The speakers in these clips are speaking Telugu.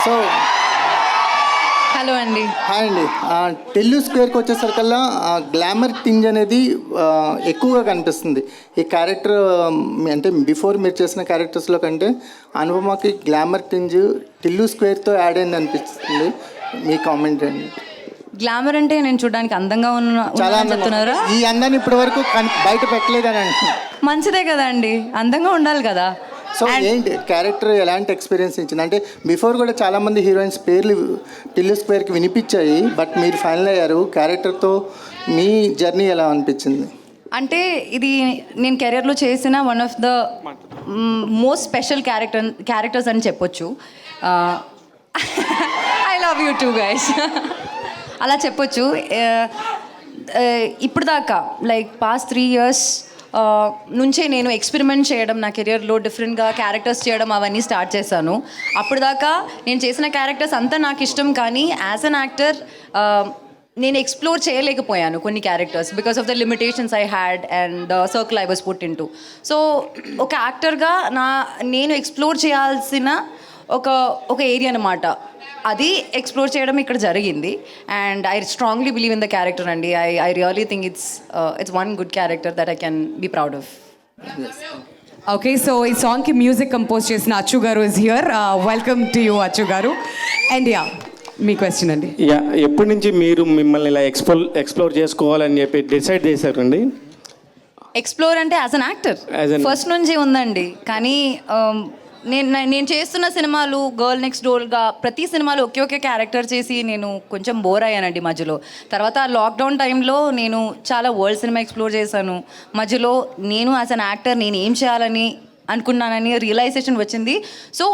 సో హలో అండి. హాయ్ అండి. టిల్లు స్క్వేర్కి వచ్చేసరికల్లా గ్లామర్ టింజ్ అనేది ఎక్కువగా కనిపిస్తుంది ఈ క్యారెక్టర్. అంటే బిఫోర్ మీరు చేసిన క్యారెక్టర్స్లో కంటే అనుపమకి గ్లామర్ టింజ్ టిల్లు స్క్వేర్తో యాడ్ అయింది అనిపిస్తుంది. మీ కామెంట్ అండి. గ్లామర్ అంటే నేను చూడడానికి అందంగా చాలా చెప్తున్నారా? ఈ అందాన్ని ఇప్పటి వరకు బయట పెట్టలేదని అంటున్నాను. మంచిదే కదా అండి, అందంగా ఉండాలి కదా. సో ఏంటి క్యారెక్టర్ ఎలాంటి ఎక్స్పీరియన్స్ ఇచ్చింది? అంటే బిఫోర్ కూడా చాలామంది హీరోయిన్స్ పేర్లు టిల్లు స్క్వేర్కి వినిపించాయి, బట్ మీరు ఫైనల్ అయ్యారు. క్యారెక్టర్తో మీ జర్నీ ఎలా అనిపించింది? అంటే ఇది నేను కెరియర్లో చేసిన one of the most special characters అని చెప్పొచ్చు. I love you two guys అలా చెప్పొచ్చు. ఇప్పుడు దాకా లైక్ పాస్ట్ 3 years నుంచే నేను ఎక్స్పెరిమెంట్ చేయడం నా కెరియర్లో, డిఫరెంట్గా క్యారెక్టర్స్ చేయడం అవన్నీ స్టార్ట్ చేశాను. అప్పుడు దాకా నేను చేసిన క్యారెక్టర్స్ అంతా నాకు ఇష్టం, కానీ యాజ్ అన్ యాక్టర్ నేను ఎక్స్ప్లోర్ చేయలేకపోయాను కొన్ని characters because of the limitations I had and the circle I was put in to. So ఒక యాక్టర్గా నేను ఎక్స్ప్లోర్ చేయాల్సిన ఒక ఏరియా అనమాట, అది ఎక్స్ప్లోర్ చేయడం ఇక్కడ జరిగింది. And I strongly believe in the character అండి. I really think it's one good character that I can be proud of. Okay, so ఈ సాంగ్కి మ్యూజిక్ కంపోజ్ చేసిన అచ్చు గారు is here. Welcome to you Achu గారు. అండ్ యా, మీ క్వశ్చన్ అండి. యా, ఎప్పటి నుంచి మీరు మిమ్మల్ని ఇలా ఎక్స్ప్లోర్ చేసుకోవాలని చెప్పి డిసైడ్ చేశారండి? ఎక్స్ప్లోర్ అంటే యాజ్ అన్ యాక్టర్ ఫస్ట్ నుంచి ఉందండి, కానీ నేను చేస్తున్న సినిమాలు గర్ల్ నెక్స్ట్ డోర్గా ప్రతి సినిమాలో ఒకే క్యారెక్టర్ చేసి నేను కొంచెం బోర్ అయ్యానండి మధ్యలో. తర్వాత లాక్డౌన్ టైంలో నేను చాలా వరల్డ్ సినిమా ఎక్స్ప్లోర్ చేశాను. మధ్యలో నేను యాజ్ అన్ యాక్టర్ నేను ఏం చేయాలని అనుకున్నానని రియలైజేషన్ వచ్చింది. సో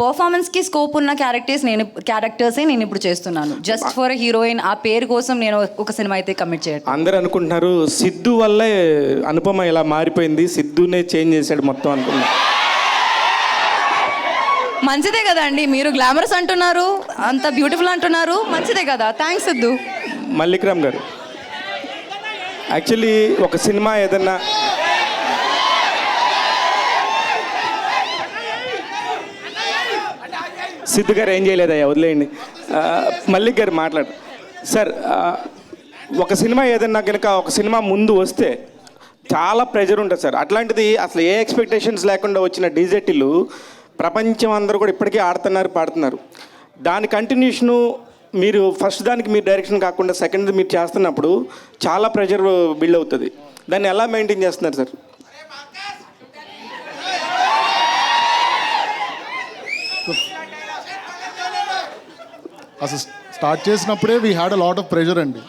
పర్ఫార్మెన్స్కి స్కోప్ ఉన్న క్యారెక్టర్సే నేను ఇప్పుడు చేస్తున్నాను. జస్ట్ ఫర్ హీరోయిన్ ఆ పేరు కోసం నేను ఒక సినిమా అయితే కమిట్ చేయను. అందరూ అనుకుంటున్నారు సిద్ధు వల్లే అనుపమ ఇలా మారిపోయింది, సిద్ధునే చేంజ్ చేశాడు మొత్తం అనుకున్నారు. మంచిదే కదా అండి, మీరు గ్లామరస్ అంటున్నారు, అంత బ్యూటిఫుల్ అంటున్నారు, మంచిదే కదా. థ్యాంక్స్ సిద్ధు. మల్లిక్రామ్ గారు, యాక్చువల్లీ ఒక సినిమా ఏదన్నా సిద్ధు గారు ఏం చేయలేదయ్యా, వదిలేయండి. మల్లిక్ గారు మాట్లాడు సార్. ఒక సినిమా ఏదన్నా కనుక ఒక సినిమా ముందు వస్తే చాలా ప్రెజర్ ఉంటుంది సార్. అట్లాంటిది అసలు ఏ ఎక్స్పెక్టేషన్స్ లేకుండా వచ్చిన డీజేటీలు ప్రపంచం అందరూ కూడా ఇప్పటికీ ఆడుతున్నారు, పాడుతున్నారు. దాని కంటిన్యూషను మీరు ఫస్ట్ దానికి మీరు డైరెక్షన్ కాకుండా సెకండ్ మీరు చేస్తున్నప్పుడు చాలా ప్రెషర్ బిల్డ్ అవుతుంది. దాన్ని ఎలా మెయింటైన్ చేస్తున్నారు సార్? అసలు స్టార్ట్ చేసినప్పుడే we had a lot of pressure అండి.